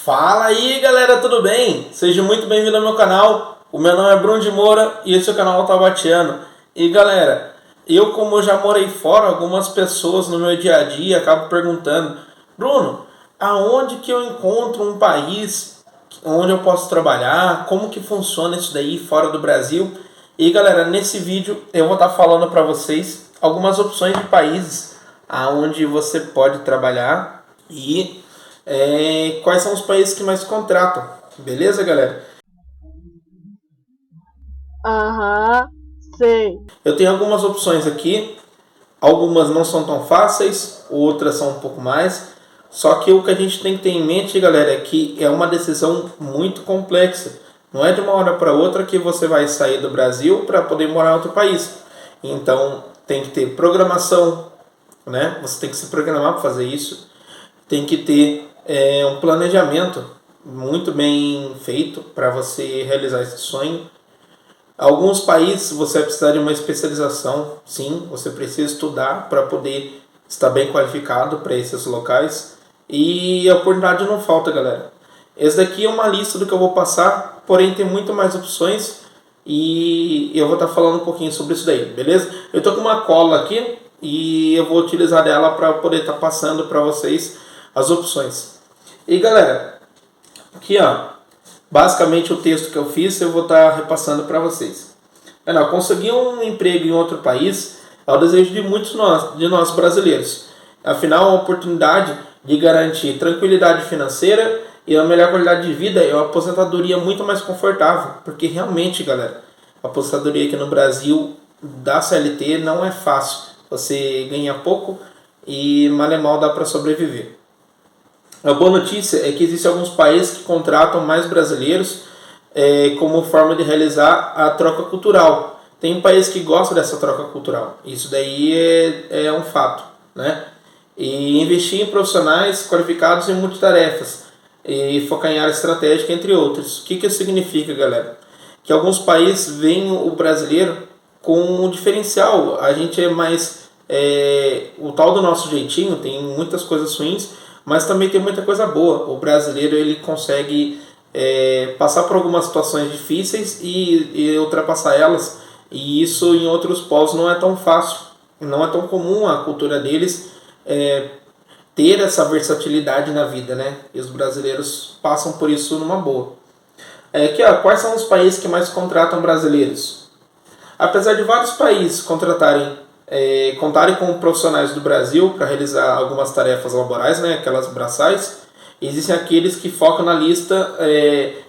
Fala aí galera, tudo bem? Seja muito bem-vindo ao meu canal. O meu nome é Bruno de Moura e esse é o canal Tabatiano. E galera, como já morei fora, algumas pessoas no meu dia a dia acabam perguntando: Bruno, aonde que eu encontro um país onde eu posso trabalhar? Como que funciona isso daí fora do Brasil? E galera, nesse vídeo eu vou estar falando para vocês algumas opções de países aonde você pode trabalhar e quais são os países que mais contratam, beleza, galera? Sei. Eu tenho algumas opções aqui, algumas não são tão fáceis, outras são um pouco mais. Só que o que a gente tem que ter em mente, galera, é que é uma decisão muito complexa. Não é de uma hora para outra que você vai sair do Brasil para poder morar em outro país. Então tem que ter programação, né? Você tem que se programar para fazer isso. Tem que ter um planejamento muito bem feito para você realizar esse sonho. Alguns países você vai precisar de uma especialização, sim, você precisa estudar para poder estar bem qualificado para esses locais. E a oportunidade não falta, galera. Esse daqui é uma lista do que eu vou passar, porém tem muito mais opções e eu vou estar falando um pouquinho sobre isso daí, beleza? Eu tô com uma cola aqui e eu vou utilizar dela para poder estar passando para vocês as opções. E galera, aqui ó, basicamente o texto que eu fiz eu vou estar repassando para vocês. Conseguir um emprego em outro país é o desejo de muitos de nós brasileiros. Afinal, é uma oportunidade de garantir tranquilidade financeira e a melhor qualidade de vida é uma aposentadoria muito mais confortável. Porque realmente, galera, a aposentadoria aqui no Brasil da CLT não é fácil. Você ganha pouco e mal e mal dá para sobreviver. A boa notícia é que existem alguns países que contratam mais brasileiros como forma de realizar a troca cultural. Tem um país que gosta dessa troca cultural. Isso daí é um fato, né? E investir em profissionais qualificados em multitarefas e focar em área estratégica, entre outros. O que isso significa, galera? Que alguns países veem o brasileiro com um diferencial. A gente é mais o tal do nosso jeitinho, tem muitas coisas ruins, mas também tem muita coisa boa. O brasileiro ele consegue passar por algumas situações difíceis e ultrapassar elas, e isso em outros povos não é tão fácil, não é tão comum a cultura deles ter essa versatilidade na vida, né? E os brasileiros passam por isso numa boa. Aqui, ó, quais são os países que mais contratam brasileiros? Apesar de vários países contarem com profissionais do Brasil para realizar algumas tarefas laborais, né, aquelas braçais, existem aqueles que focam na lista,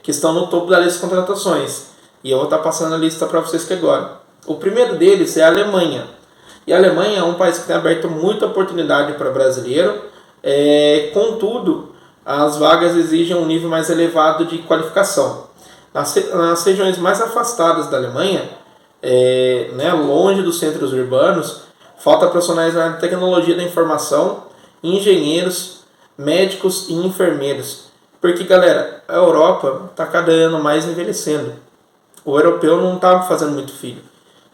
que estão no topo da lista de contratações. E eu vou estar passando a lista para vocês aqui agora. O primeiro deles é a Alemanha. E a Alemanha é um país que tem aberto muita oportunidade para brasileiro, contudo, as vagas exigem um nível mais elevado de qualificação. Nas regiões mais afastadas da Alemanha, longe dos centros urbanos, falta profissionais na tecnologia da informação, engenheiros, médicos e enfermeiros. Porque, galera, a Europa está cada ano mais envelhecendo. O europeu não está fazendo muito filho.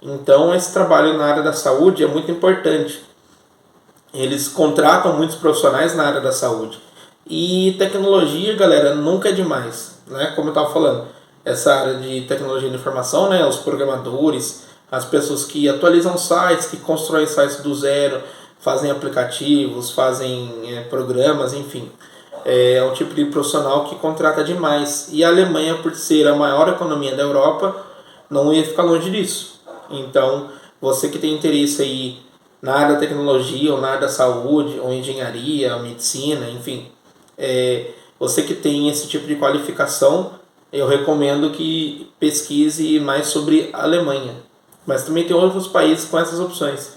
Então, esse trabalho na área da saúde é muito importante. Eles contratam muitos profissionais na área da saúde. E tecnologia, galera, nunca é demais, né? Como eu estava falando, essa área de tecnologia da informação, né? Os programadores, as pessoas que atualizam sites, que constroem sites do zero, fazem aplicativos, fazem programas, enfim. É um tipo de profissional que contrata demais. E a Alemanha, por ser a maior economia da Europa, não ia ficar longe disso. Então, você que tem interesse aí na área da tecnologia, ou na área da saúde, ou engenharia, ou medicina, enfim, você que tem esse tipo de qualificação, eu recomendo que pesquise mais sobre a Alemanha. Mas também tem outros países com essas opções.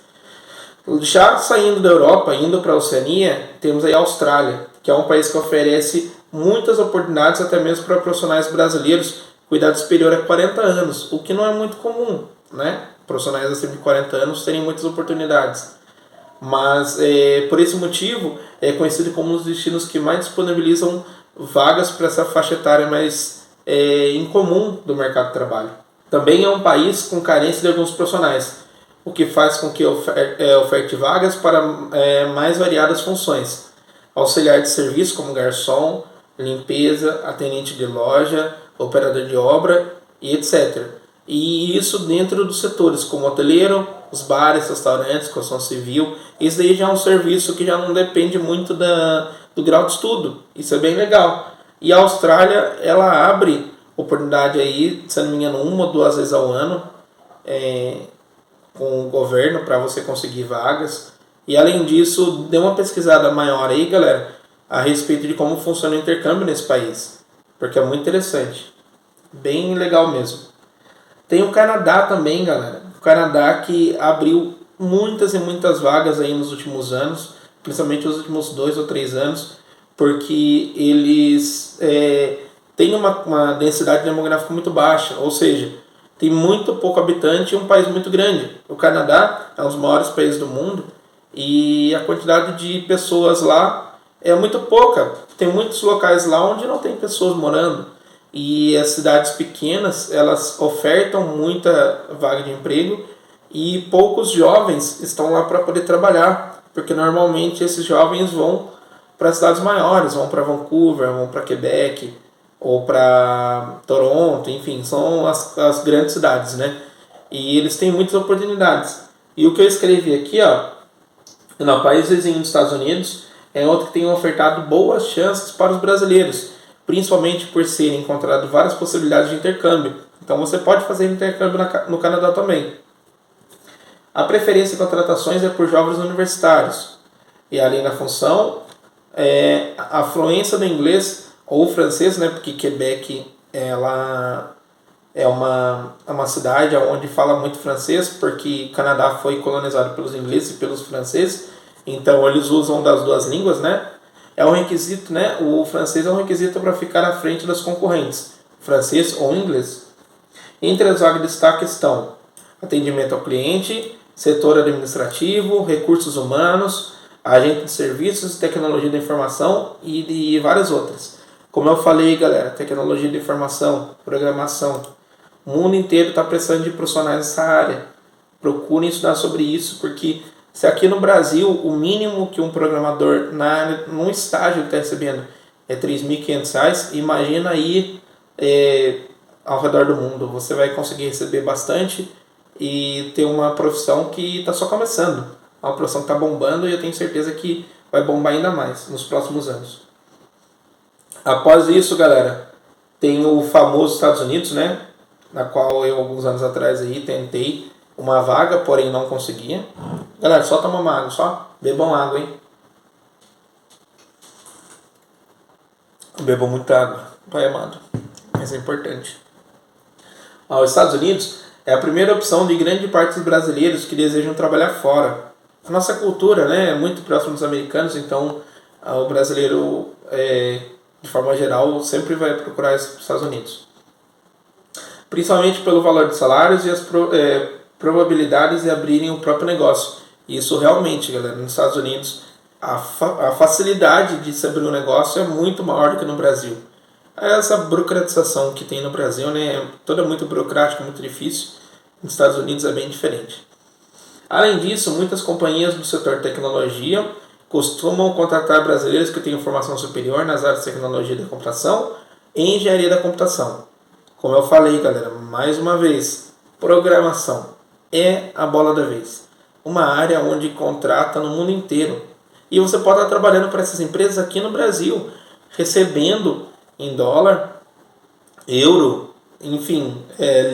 Já saindo da Europa, indo para a Oceania, temos aí a Austrália, que é um país que oferece muitas oportunidades, até mesmo para profissionais brasileiros com idade superior a 40 anos, o que não é muito comum, né? Profissionais acima de 40 anos terem muitas oportunidades. Mas, por esse motivo, é conhecido como um dos destinos que mais disponibilizam vagas para essa faixa etária mais incomum do mercado de trabalho. Também é um país com carência de alguns profissionais, o que faz com que oferte vagas para mais variadas funções. Auxiliar de serviço, como garçom, limpeza, atendente de loja, operador de obra e etc. E isso dentro dos setores como hoteleiro, os bares, restaurantes, construção civil. Isso daí já é um serviço que já não depende muito do grau de estudo. Isso é bem legal. E a Austrália, ela abre oportunidade aí, se não me engano, 1 ou 2 vezes ao ano, com o governo para você conseguir vagas. E além disso, dê uma pesquisada maior aí, galera, a respeito de como funciona o intercâmbio nesse país, porque é muito interessante, bem legal mesmo. Tem o Canadá também, galera. O Canadá que abriu muitas e muitas vagas aí nos últimos anos, principalmente nos últimos 2 ou 3 anos, porque eles têm uma densidade demográfica muito baixa, ou seja, tem muito pouco habitante e um país muito grande. O Canadá é um dos maiores países do mundo e a quantidade de pessoas lá é muito pouca. Tem muitos locais lá onde não tem pessoas morando. E as cidades pequenas, elas ofertam muita vaga de emprego e poucos jovens estão lá para poder trabalhar, porque normalmente esses jovens vão para cidades maiores, vão para Vancouver, vão para Quebec ou para Toronto, enfim, são as grandes cidades, né? E eles têm muitas oportunidades. E o que eu escrevi aqui, ó, no país vizinho dos Estados Unidos, é outro que tem ofertado boas chances para os brasileiros, principalmente por serem encontrado várias possibilidades de intercâmbio. Então você pode fazer intercâmbio no Canadá também. A preferência em contratações é por jovens universitários. E além da função, a fluência do inglês ou francês, né, porque Quebec ela é uma cidade onde fala muito francês, porque o Canadá foi colonizado pelos ingleses e pelos franceses, então eles usam das duas línguas, né? É um requisito, né? O francês é um requisito para ficar à frente das concorrentes, francês ou inglês. Entre as vagas de destaque estão atendimento ao cliente, setor administrativo, recursos humanos, agente de serviços, tecnologia da informação e várias outras. Como eu falei, galera, tecnologia de informação, programação, o mundo inteiro está precisando de profissionais nessa área. Procurem estudar sobre isso, porque se aqui no Brasil o mínimo que um programador num estágio está recebendo é R$ 3.500, imagina aí ao redor do mundo. Você vai conseguir receber bastante e ter uma profissão que está só começando. É uma profissão que está bombando e eu tenho certeza que vai bombar ainda mais nos próximos anos. Após isso, galera, tem o famoso Estados Unidos, né? Na qual eu, alguns anos atrás, aí, tentei uma vaga, porém não conseguia. Galera, só tomar uma água, só bebam água, hein? Bebam muita água, pai amado. Isso é importante. Os Estados Unidos é a primeira opção de grande parte dos brasileiros que desejam trabalhar fora. A nossa cultura, né, é muito próxima dos americanos, então o brasileiro, de forma geral, sempre vai procurar os Estados Unidos. Principalmente pelo valor dos salários e as probabilidades de abrirem o próprio negócio. Isso realmente, galera, nos Estados Unidos, a facilidade de se abrir um negócio é muito maior do que no Brasil. Essa burocratização que tem no Brasil, né, é toda muito burocrática, muito difícil. Nos Estados Unidos é bem diferente. Além disso, muitas companhias do setor de tecnologia costumam contratar brasileiros que têm formação superior nas áreas de tecnologia da computação e engenharia da computação. Como eu falei, galera, mais uma vez, programação é a bola da vez. Uma área onde contrata no mundo inteiro. E você pode estar trabalhando para essas empresas aqui no Brasil, recebendo em dólar, euro, enfim,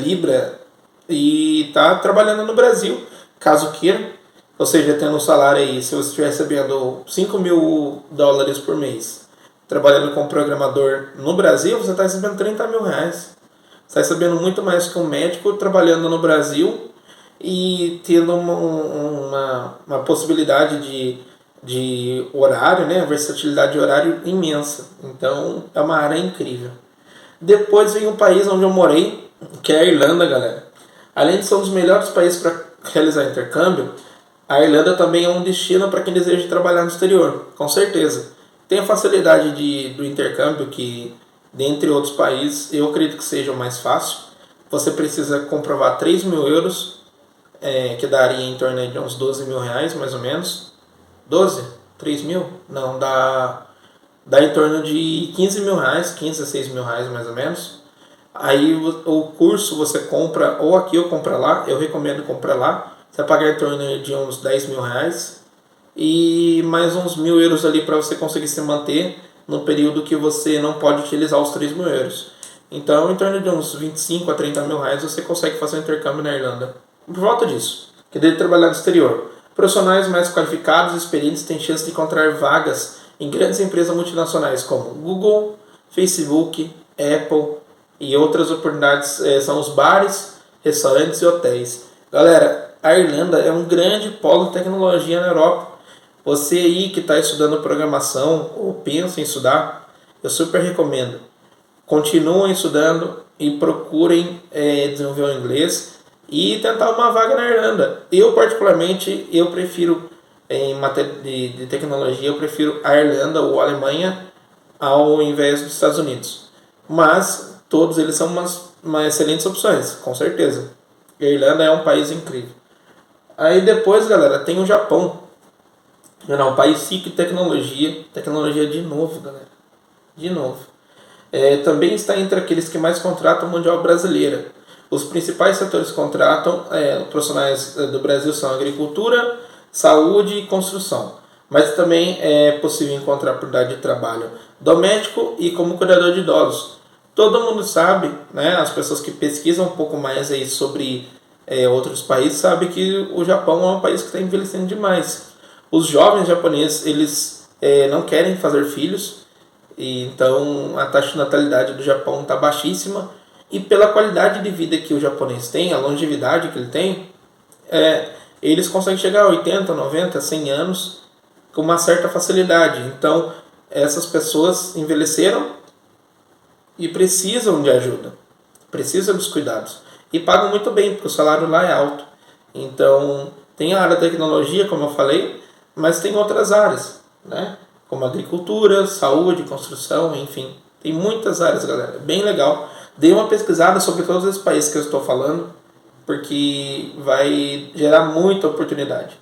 libra, e tá trabalhando no Brasil, caso queira. Ou seja, tendo um salário aí, se você estiver recebendo $5.000 por mês, trabalhando como programador no Brasil, você está recebendo R$30.000. Você está recebendo muito mais que um médico trabalhando no Brasil e tendo uma possibilidade de horário, né, versatilidade de horário imensa. Então é uma área incrível. Depois vem um país onde eu morei, que é a Irlanda, galera. Além de ser um dos melhores países para realizar intercâmbio, a Irlanda também é um destino para quem deseja trabalhar no exterior, com certeza. Tem a facilidade do intercâmbio, que dentre outros países eu acredito que seja o mais fácil. Você precisa comprovar 3.000 euros, que daria em torno de uns R$12.000 mais ou menos. 12? 3.000? Não, dá dá em torno de 15 mil reais, 15 a 6 mil reais mais ou menos. Aí o curso você compra, ou aqui ou compra lá, eu recomendo comprar lá. Você vai pagar em torno de uns 10 mil reais e mais uns 1.000 euros ali para você conseguir se manter no período que você não pode utilizar os 3 mil euros. Então, em torno de uns 25 a 30 mil reais você consegue fazer um intercâmbio na Irlanda. Por volta disso, que deve trabalhar no exterior. Profissionais mais qualificados e experientes têm chance de encontrar vagas em grandes empresas multinacionais como Google, Facebook, Apple e outras oportunidades são os bares, restaurantes e hotéis. Galera, a Irlanda é um grande polo de tecnologia na Europa. Você aí que está estudando programação ou pensa em estudar, eu super recomendo. Continuem estudando e procurem desenvolver o inglês e tentar uma vaga na Irlanda. Eu particularmente, eu prefiro em matéria de tecnologia, eu prefiro a Irlanda ou a Alemanha ao invés dos Estados Unidos. Mas todos eles são umas excelentes opções, com certeza. A Irlanda é um país incrível. Aí depois, galera, tem o Japão. Não, um país rico em tecnologia. Tecnologia de novo, galera. De novo. Também está entre aqueles que mais contratam mão de obra brasileira. Os principais setores que contratam profissionais do Brasil são agricultura, saúde e construção. Mas também é possível encontrar oportunidade de trabalho doméstico e como cuidador de idosos. Todo mundo sabe, né, as pessoas que pesquisam um pouco mais aí sobre outros países sabem que o Japão é um país que está envelhecendo demais. Os jovens japoneses eles não querem fazer filhos, e então a taxa de natalidade do Japão está baixíssima. E pela qualidade de vida que o japonês tem, a longevidade que ele tem, eles conseguem chegar a 80, 90, 100 anos com uma certa facilidade. Então essas pessoas envelheceram e precisam de ajuda, precisam dos cuidados. E pagam muito bem, porque o salário lá é alto. Então tem a área da tecnologia, como eu falei, mas tem outras áreas, né? Como agricultura, saúde, construção, enfim. Tem muitas áreas, galera. Bem legal. Dê uma pesquisada sobre todos esses países que eu estou falando, porque vai gerar muita oportunidade.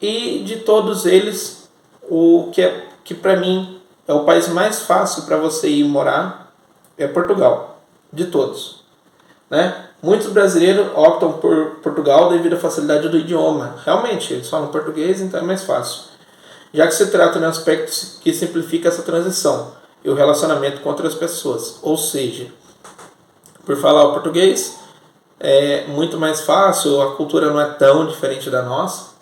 E de todos eles, o que para mim é o país mais fácil para você ir morar é Portugal. De todos, né? Muitos brasileiros optam por Portugal devido à facilidade do idioma. Realmente, eles falam português, então é mais fácil. Já que se trata de um aspecto que simplifica essa transição e o relacionamento com outras pessoas. Ou seja, por falar o português, é muito mais fácil, a cultura não é tão diferente da nossa.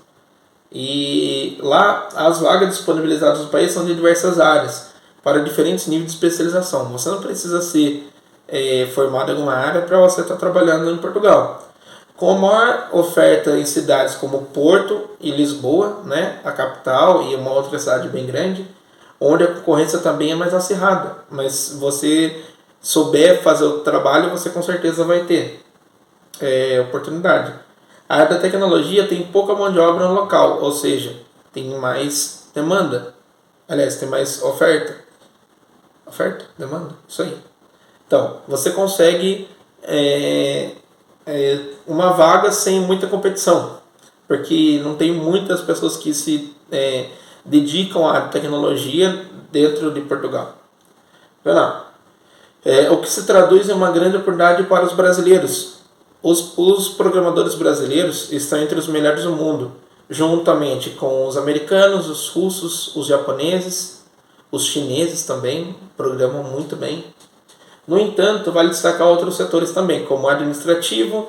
E lá, as vagas disponibilizadas no país são de diversas áreas, para diferentes níveis de especialização. Você não precisa ser formado em alguma área para você estar trabalhando em Portugal. Com a maior oferta em cidades como Porto e Lisboa, né, a capital e uma outra cidade bem grande, onde a concorrência também é mais acirrada. Mas você souber fazer o trabalho, você com certeza vai ter oportunidade. A área da tecnologia tem pouca mão de obra no local, ou seja, tem mais demanda. Aliás, tem mais oferta. Oferta? Demanda? Isso aí. Então, você consegue uma vaga sem muita competição, porque não tem muitas pessoas que se dedicam à tecnologia dentro de Portugal. O que se traduz em uma grande oportunidade para os brasileiros. Os programadores brasileiros estão entre os melhores do mundo, juntamente com os americanos, os russos, os japoneses, os chineses também programam muito bem. No entanto, vale destacar outros setores também, como administrativo,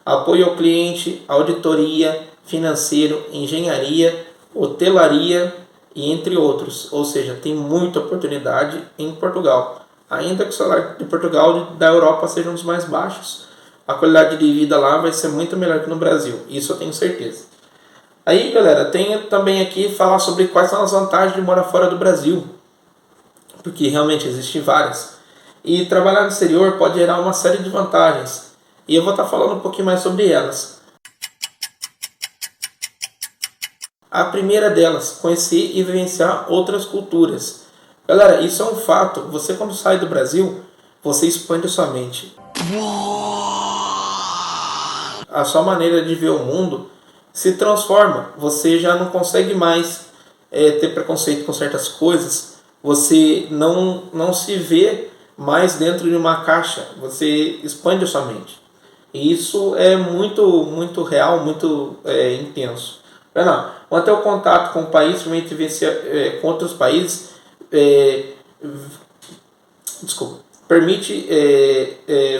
apoio ao cliente, auditoria, financeiro, engenharia, hotelaria e entre outros. Ou seja, tem muita oportunidade em Portugal. Ainda que o salário de Portugal e da Europa sejam os mais baixos, a qualidade de vida lá vai ser muito melhor que no Brasil. Isso eu tenho certeza. Aí, galera, tenho também aqui falar sobre quais são as vantagens de morar fora do Brasil. Porque realmente existem várias. E trabalhar no exterior pode gerar uma série de vantagens. E eu vou estar falando um pouquinho mais sobre elas. A primeira delas, conhecer e vivenciar outras culturas. Galera, isso é um fato. Você quando sai do Brasil, você expande sua mente. A sua maneira de ver o mundo se transforma. Você já não consegue mais ter preconceito com certas coisas. você não se vê mais dentro de uma caixa, você expande a sua mente. E isso é muito real, muito intenso. Não, manter o contato com o país, permite com outros países, é, desculpa, permite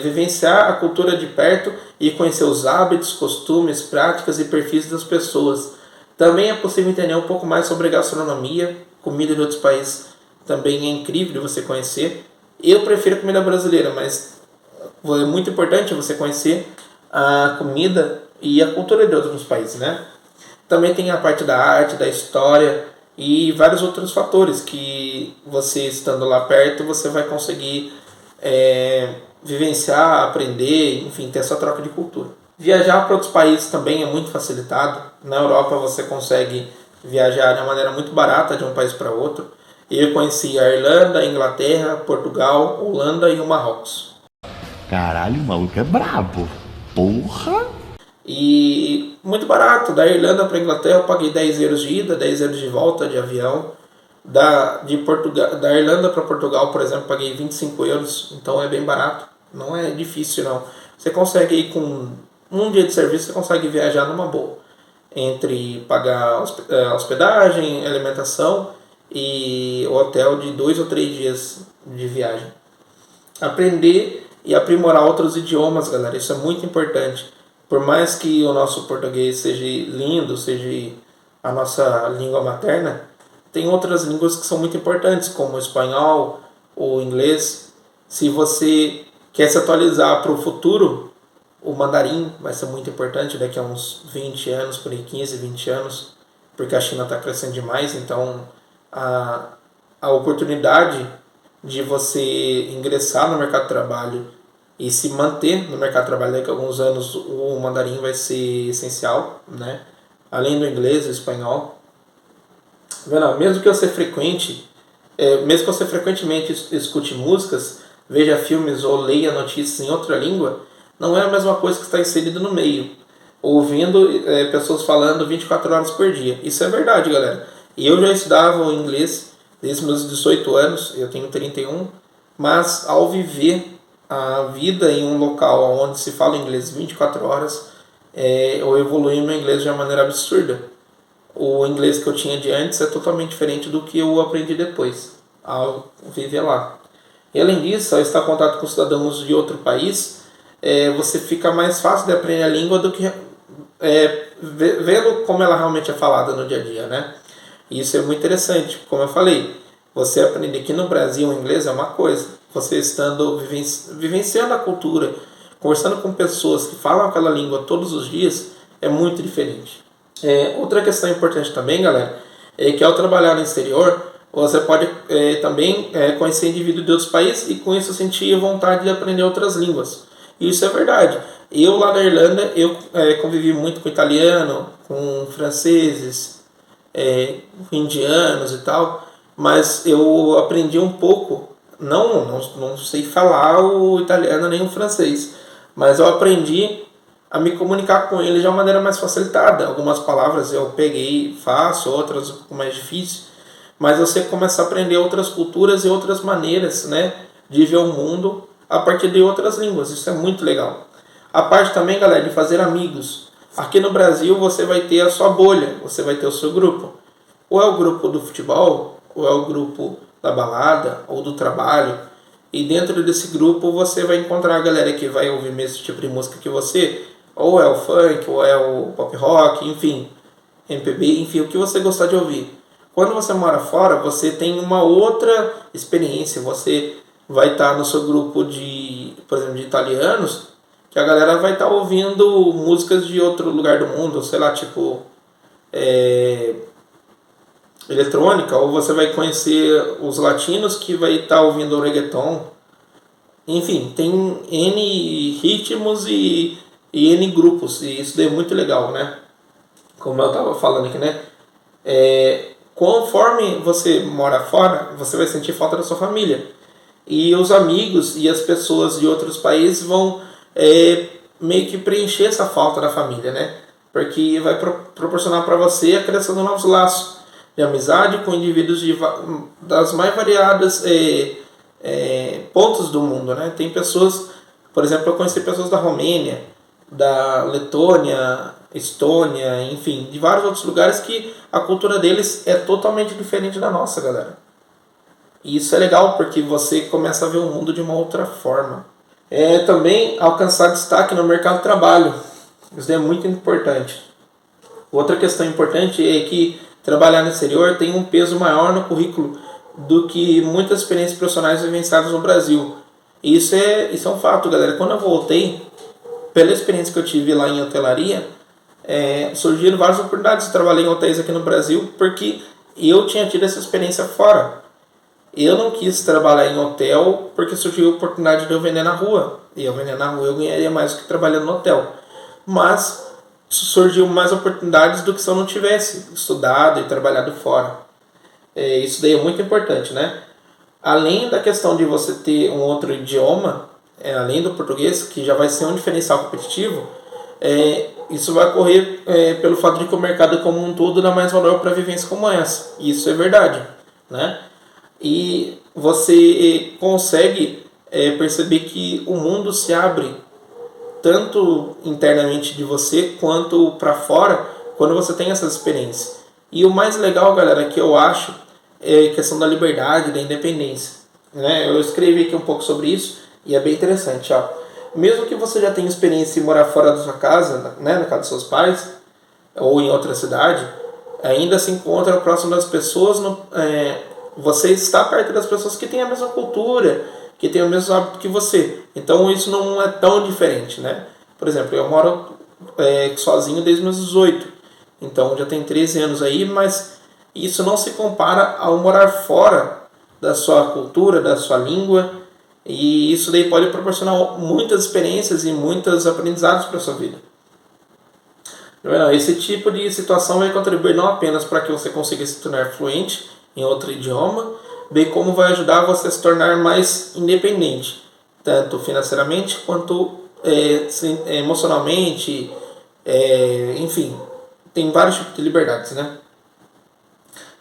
vivenciar a cultura de perto e conhecer os hábitos, costumes, práticas e perfis das pessoas. Também é possível entender um pouco mais sobre gastronomia, comida de outros países. Também é incrível de você conhecer. Eu prefiro a comida brasileira, mas é muito importante você conhecer a comida e a cultura de outros países, né? Também tem a parte da arte, da história e vários outros fatores que você estando lá perto você vai conseguir vivenciar, aprender, enfim, ter essa troca de cultura. Viajar para outros países também é muito facilitado. Na Europa você consegue viajar de uma maneira muito barata de um país para outro. Eu conheci a Irlanda, a Inglaterra, Portugal, Holanda e o Marrocos. Caralho, o maluco é brabo. Porra! E muito barato. Da Irlanda para a Inglaterra eu paguei 10 euros de ida, 10 euros de volta de avião. Da Irlanda para Portugal, por exemplo, paguei 25 euros. Então é bem barato. Não é difícil, não. Você consegue ir com um dia de serviço, você consegue viajar numa boa. Entre pagar hospedagem, alimentação e hotel de 2 ou 3 dias de viagem. Aprender e aprimorar outros idiomas, galera, isso é muito importante. Por mais que o nosso português seja lindo, seja a nossa língua materna, tem outras línguas que são muito importantes, como o espanhol, o inglês. Se você quer se atualizar para o futuro, o mandarim vai ser muito importante daqui a uns 20 anos, por aí 15, 20 anos, porque a China está crescendo demais, então a oportunidade de você ingressar no mercado de trabalho e se manter no mercado de trabalho daqui a alguns anos, o mandarim vai ser essencial, né? Além do inglês e espanhol. Mesmo que você mesmo que você frequentemente escute músicas, veja filmes ou leia notícias em outra língua, não é a mesma coisa que está inserido no meio, ouvindo pessoas falando 24 horas por dia. Isso é verdade, galera. E eu já estudava o inglês desde meus 18 anos, eu tenho 31, mas ao viver a vida em um local onde se fala inglês 24 horas, eu evolui meu inglês de uma maneira absurda. O inglês que eu tinha de antes é totalmente diferente do que eu aprendi depois, ao viver lá. E além disso, ao estar em contato com cidadãos de outro país, você fica mais fácil de aprender a língua do que vendo como ela realmente é falada no dia a dia, né? E isso é muito interessante, como eu falei, você aprender aqui no Brasil o inglês é uma coisa, você estando vivenciando a cultura, conversando com pessoas que falam aquela língua todos os dias, é muito diferente. Outra questão importante também, galera, é que ao trabalhar no exterior, você pode também conhecer indivíduos de outros países e com isso sentir vontade de aprender outras línguas. Isso é verdade. Eu lá na Irlanda, eu convivi muito com italiano, com franceses, com indianos e tal, mas eu aprendi um pouco, não sei falar o italiano nem o francês, mas eu aprendi a me comunicar com eles de uma maneira mais facilitada. Algumas palavras eu peguei fácil, outras um pouco mais difícil, mas você começa a aprender outras culturas e outras maneiras, né, de ver o mundo a partir de outras línguas. Isso é muito legal. A parte também, galera, de fazer amigos. Aqui no Brasil você vai ter a sua bolha, você vai ter o seu grupo. Ou é o grupo do futebol, ou é o grupo da balada, ou do trabalho. E dentro desse grupo você vai encontrar a galera que vai ouvir o mesmo tipo de música que você, ou é o funk, ou é o pop rock, enfim, MPB, enfim, o que você gostar de ouvir. Quando você mora fora, você tem uma outra experiência. Você vai estar no seu grupo de, por exemplo, de italianos, que a galera vai estar ouvindo músicas de outro lugar do mundo, sei lá, tipo eletrônica, ou você vai conhecer os latinos que vai estar ouvindo reggaeton. Enfim, tem N ritmos e N grupos, e isso é muito legal, né? Como eu estava falando aqui, né? Conforme você mora fora, você vai sentir falta da sua família. E os amigos e as pessoas de outros países vão meio que preencher essa falta da família, né? Porque vai proporcionar para você a criação de novos laços. de amizade com indivíduos das mais variadas pontos do mundo, né? Tem pessoas, por exemplo, eu conheci pessoas da Romênia, da Letônia, Estônia, enfim, de vários outros lugares que a cultura deles é totalmente diferente da nossa, galera. E isso é legal porque você começa a ver o mundo de uma outra forma. Também alcançar destaque no mercado de trabalho. Isso é muito importante. Outra questão importante é que trabalhar no exterior tem um peso maior no currículo do que muitas experiências profissionais vivenciadas no Brasil. Isso é um fato, galera. Quando eu voltei, pela experiência que eu tive lá em hotelaria, surgiram várias oportunidades. Eu trabalhei em hotéis aqui no Brasil porque eu tinha tido essa experiência fora. Eu não quis trabalhar em hotel porque surgiu a oportunidade de eu vender na rua. E eu vender na rua eu ganharia mais do que trabalhando no hotel. Mas surgiu mais oportunidades do que se eu não tivesse estudado e trabalhado fora. Isso daí é muito importante, né? Além da questão de você ter um outro idioma, além do português, que já vai ser um diferencial competitivo, isso vai ocorrer pelo fato de que o mercado como um todo dá mais valor para vivências como essa. Isso é verdade, né? E você consegue perceber que o mundo se abre tanto internamente de você quanto para fora quando você tem essas experiências. E o mais legal, galera, que eu acho é a questão da liberdade, da independência, né? Eu escrevi aqui um pouco sobre isso e é bem interessante, ó. Mesmo que você já tenha experiência em morar fora da sua casa, né, na casa dos seus pais ou em outra cidade, ainda se encontra próximo das pessoas, você está perto das pessoas que têm a mesma cultura, que têm o mesmo hábito que você. Então isso não é tão diferente, né? Por exemplo, eu moro sozinho desde meus 18, então já tem 13 anos aí, mas isso não se compara ao morar fora da sua cultura, da sua língua, e isso daí pode proporcionar muitas experiências e muitos aprendizados para a sua vida. Esse tipo de situação vai contribuir não apenas para que você consiga se tornar fluente em outro idioma, bem como vai ajudar você a se tornar mais independente, tanto financeiramente quanto emocionalmente, enfim, tem vários tipos de liberdades, né?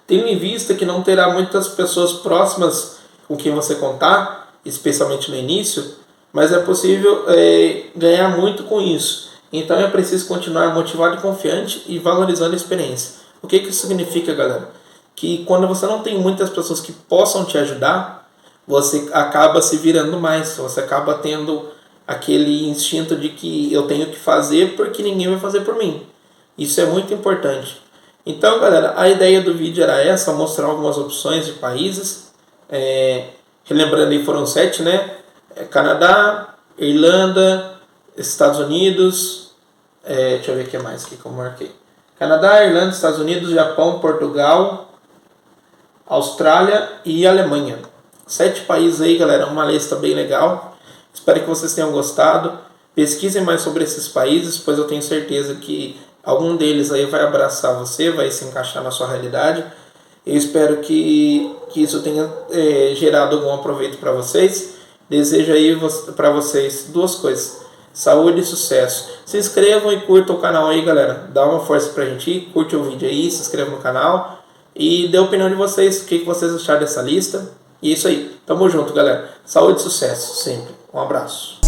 Tendo em vista que não terá muitas pessoas próximas com quem você contar, especialmente no início, mas é possível ganhar muito com isso. Então é preciso continuar motivado e confiante e valorizando a experiência. O que isso significa, galera? Que quando você não tem muitas pessoas que possam te ajudar, você acaba se virando mais, você acaba tendo aquele instinto de que eu tenho que fazer porque ninguém vai fazer por mim. Isso é muito importante. Então, galera, a ideia do vídeo era essa, mostrar algumas opções de países. Relembrando aí, foram 7, né? Canadá, Irlanda, Estados Unidos, deixa eu ver o que mais aqui que eu marquei. Canadá, Irlanda, Estados Unidos, Japão, Portugal, Austrália e Alemanha. 7 países aí, galera, uma lista bem legal. Espero que vocês tenham gostado. Pesquisem mais sobre esses países, pois eu tenho certeza que algum deles aí vai abraçar você, vai se encaixar na sua realidade. Eu espero que isso tenha gerado algum aproveito para vocês. Desejo aí para vocês 2 coisas: saúde e sucesso. Se inscrevam e curtam o canal aí, galera. Dá uma força pra gente ir, curte o vídeo aí, se inscreva no canal e dê a opinião de vocês, o que vocês acharam dessa lista. E é isso aí. Tamo junto, galera. Saúde e sucesso sempre. Um abraço.